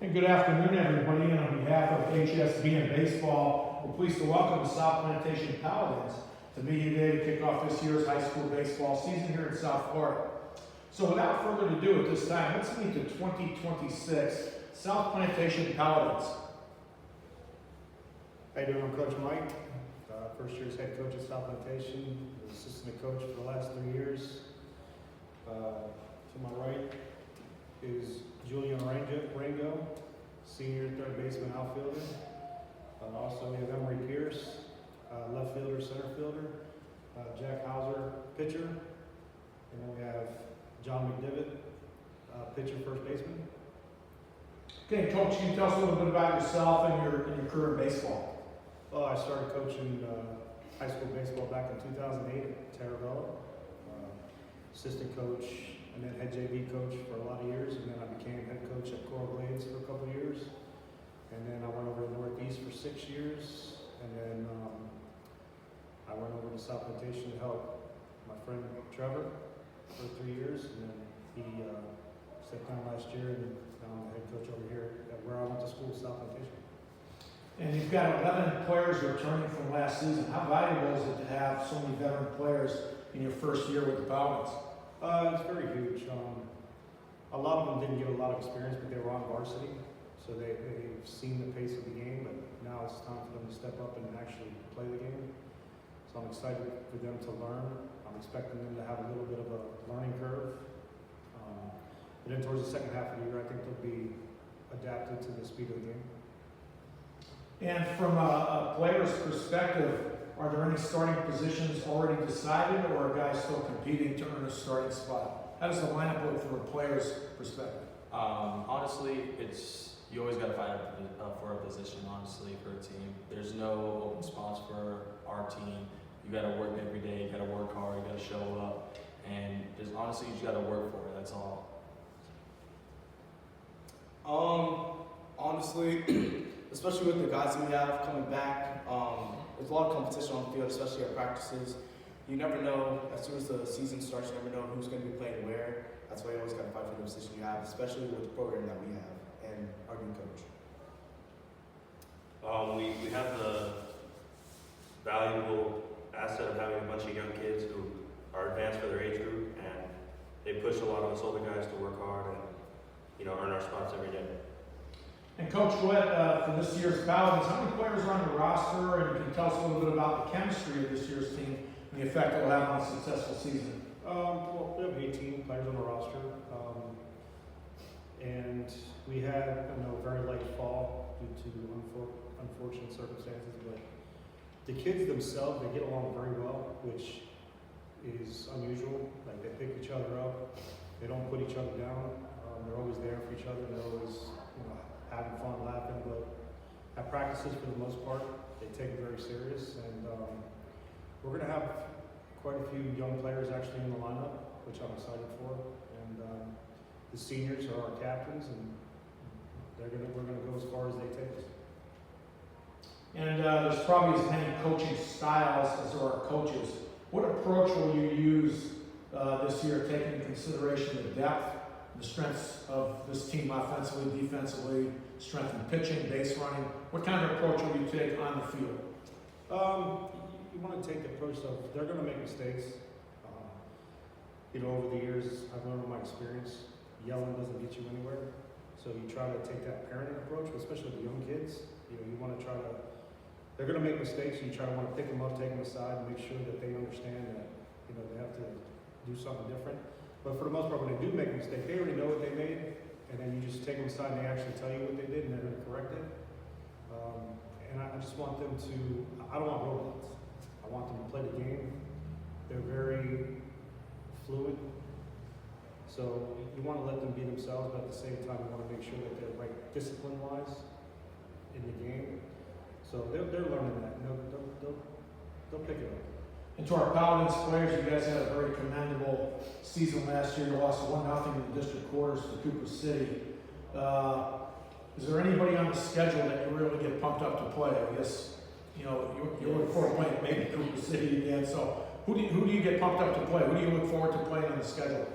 And good afternoon, everybody. And on behalf of HSBN Baseball, we're pleased to welcome the South Plantation Paladins to meet you today to kick off this year's high school baseball season here in South Florida. So without further ado at this time, let's meet the 2026 South Plantation Paladins. How you doing? I'm Coach Mike, first year's head coach at South Plantation, assistant coach for the last 3 years. To my right is Julian Rango, senior third baseman outfielder. Also we have Emery Pierce, left fielder, center fielder. Jack Hauser, pitcher. And then we have John McDivitt, pitcher, first baseman. Okay, Coach, can you tell us a little bit about yourself and your career in baseball? Well, I started coaching high school baseball back in 2008 at Terravella. Assistant coach and then head JV coach for a lot of years, and then I became head coach at Coral Glades for a couple of years. And then I went over to Northeast for 6 years, and then I went over to South Plantation to help my friend Trevor for 3 years, and then he stepped down last year, and now I'm the head coach over here at where I went to school, South Plantation. And you've got 11 players returning from last season. How valuable is it to have so many veteran players in your first year with the Paladins? It's very huge. A lot of them didn't get a lot of experience, but they were on varsity, so they've seen the pace of the game, but now it's time for them to step up and actually play the game. So I'm excited for them to learn. I'm expecting them to have a little bit of a learning curve. But then towards the second half of the year, I think they'll be adapted to the speed of the game. And from a player's perspective, are there any starting positions already decided, or are guys still competing to earn a starting spot? How does the lineup look from a player's perspective? Honestly, you always got to fight for a position, honestly, for a team. There's no open spots for our team. You got to work every day, you got to work hard, you got to show up, and just honestly, you just got to work for it, that's all. Honestly, especially with the guys that we have coming back, there's a lot of competition on the field, especially at practices. You never know, as soon as the season starts, you never know who's going to be playing where. That's why you always got to fight for the position you have, especially with the program that we have and our new coach. We have the valuable asset of having a bunch of young kids who are advanced for their age group, and they push a lot of us older guys to work hard and earn our spots every day. And Coach Witt, for this year's Paladins, how many players are on the roster, and can you tell us a little bit about the chemistry of this year's team and the effect it will have on a successful season? Well, we have 18 players on the roster, and we had a very late fall due to unfortunate circumstances, but the kids themselves, they get along very well, which is unusual. Like, they pick each other up, they don't put each other down, they're always there for each other, they're always having fun, laughing, but at practices, for the most part, they take it very serious, and we're going to have quite a few young players actually in the lineup, which I'm excited for, and the seniors are our captains, and we're going to go as far as they take us. And there's probably as many coaching styles as there are coaches. What approach will you use this year, taking into consideration the depth, the strengths of this team offensively, defensively, strength in pitching, base running? What kind of approach will you take on the field? You want to take the approach of they're going to make mistakes. Over the years, I've learned from my experience, yelling doesn't get you anywhere. So you try to take that parenting approach, especially with the young kids. You want to try to, they're going to make mistakes, so you try to want to pick them up, take them aside, and make sure that they understand that, they have to do something different. But for the most part, when they do make a mistake, they already know what they made, and then you just take them aside and they actually tell you what they did, and they're going to correct it. And I just want them to, I don't want robots. I want them to play the game. They're very fluid. So you want to let them be themselves, but at the same time, you want to make sure that they're right discipline-wise in the game. So they're learning that, and they'll pick it up. And to our Paladins players, you guys had a very commendable season last year. You lost 1-0 in the district quarters to Cooper City. Is there anybody on the schedule that you really get pumped up to play? I guess, you look forward to playing maybe Cooper City again. So who do you get pumped up to play? Who do you look forward to playing on the schedule?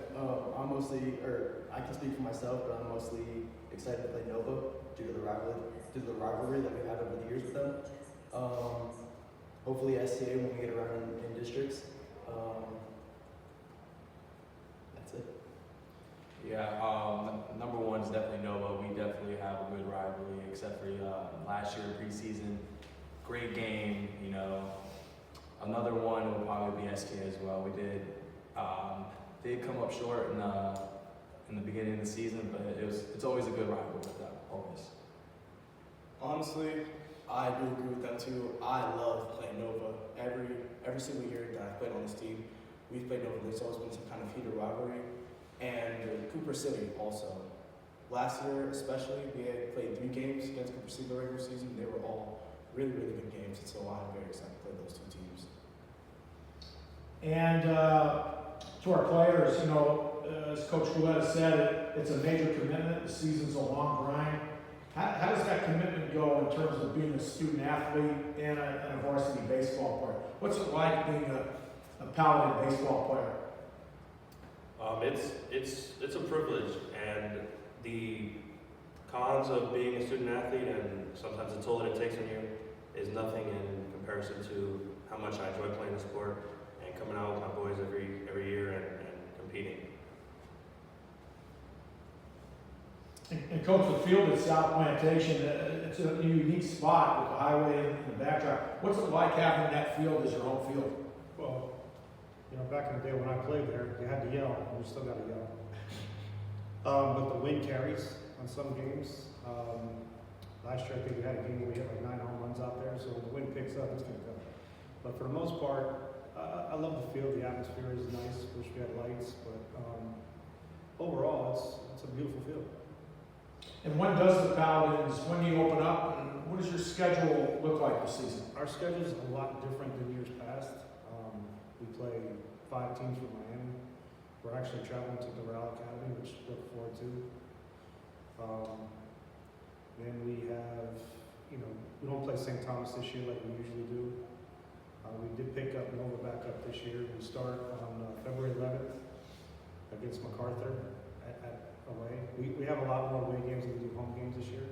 I'm mostly, or I can speak for myself, but I'm mostly excited to play Nova due to the rivalry that we've had over the years with them. Hopefully STA when we get around in districts. That's it. Yeah, number one is definitely Nova. We definitely have a good rivalry, except for last year preseason. Great game, you know. Another one will probably be STA as well. We did come up short in the beginning of the season, but it's always a good rivalry with them, always. Honestly, I do agree with them too. I love playing Nova. Every single year that I've played on this team, we've played Nova. There's always been some kind of heated rivalry. And Cooper City also. Last year especially, we had played 3 games against Cooper City in the regular season. They were all really, really good games, and so I'm very excited to play those 2 teams. And to our players, you know, as Coach Roulette said, it's a major commitment. The season's a long grind. How does that commitment go in terms of being a student athlete and a varsity baseball player? What's it like being a Paladin baseball player? It's a privilege, and the cons of being a student athlete and sometimes the toll that it takes on you is nothing in comparison to how much I enjoy playing the sport and coming out with my boys every year and competing. And Coach, the field at South Plantation, it's a unique spot with the highway in the backdrop. What's it like having that field as your home field? Well, you know, back in the day when I played there, you had to yell, and you still got to yell. But the wind carries on some games. Last year, I think we had a game where we hit like 9 home runs out there, so when the wind picks up, it's going to go. But for the most part, I love the field. The atmosphere is nice. Wish we had lights, but overall, it's a beautiful field. And when does the Paladins, when do you open up, and what does your schedule look like this season? Our schedule is a lot different than years past. We play 5 teams from Miami. We're actually traveling to the Doral Academy, which we look forward to. Then we have, you know, we don't play St. Thomas this year like we usually do. We did pick up Nova back up this year. We start on February 11th against MacArthur at away. We have a lot more away games than we do home games this year.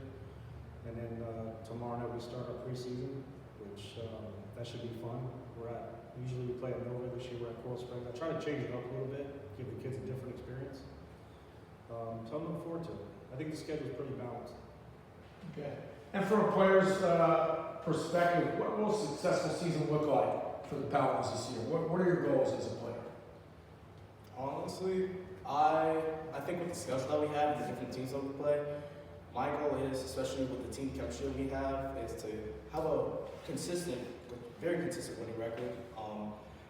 And then tomorrow night we start our preseason, which that should be fun. Usually we play at Nova. This year we're at Coral Springs. I try to change it up a little bit, give the kids a different experience. So I'm looking forward to it. I think the schedule is pretty balanced. Okay. And from a player's perspective, what will a successful season look like for the Paladins this year? What are your goals as a player? Honestly, I think with the schedule that we have, the different teams that we play, my goal is, especially with the team chemistry we have, is to have a very consistent winning record.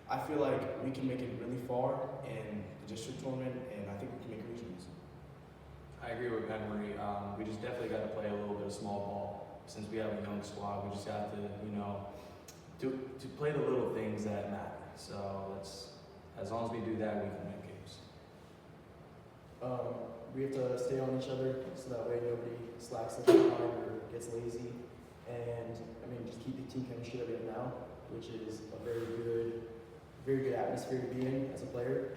I feel like we can make it really far in the district tournament, and I think we can make regionals. I agree with Emery. We just definitely got to play a little bit of small ball. Since we have a young squad, we just have to, you know, to play the little things that matter. So as long as we do that, we can win games. We have to stay on each other so that way nobody slacks the behind or gets lazy. And I mean, just keep the team chemistry that we have now, which is a very good atmosphere to be in as a player.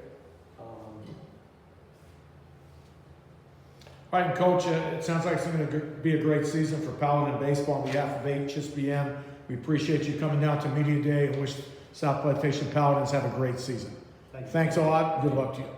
All right, and Coach, it sounds like it's going to be a great season for Paladin Baseball on behalf of HSBN. We appreciate you coming down to Media Day and wish South Plantation Paladins have a great season. Thank you. Thanks a lot. Good luck to you.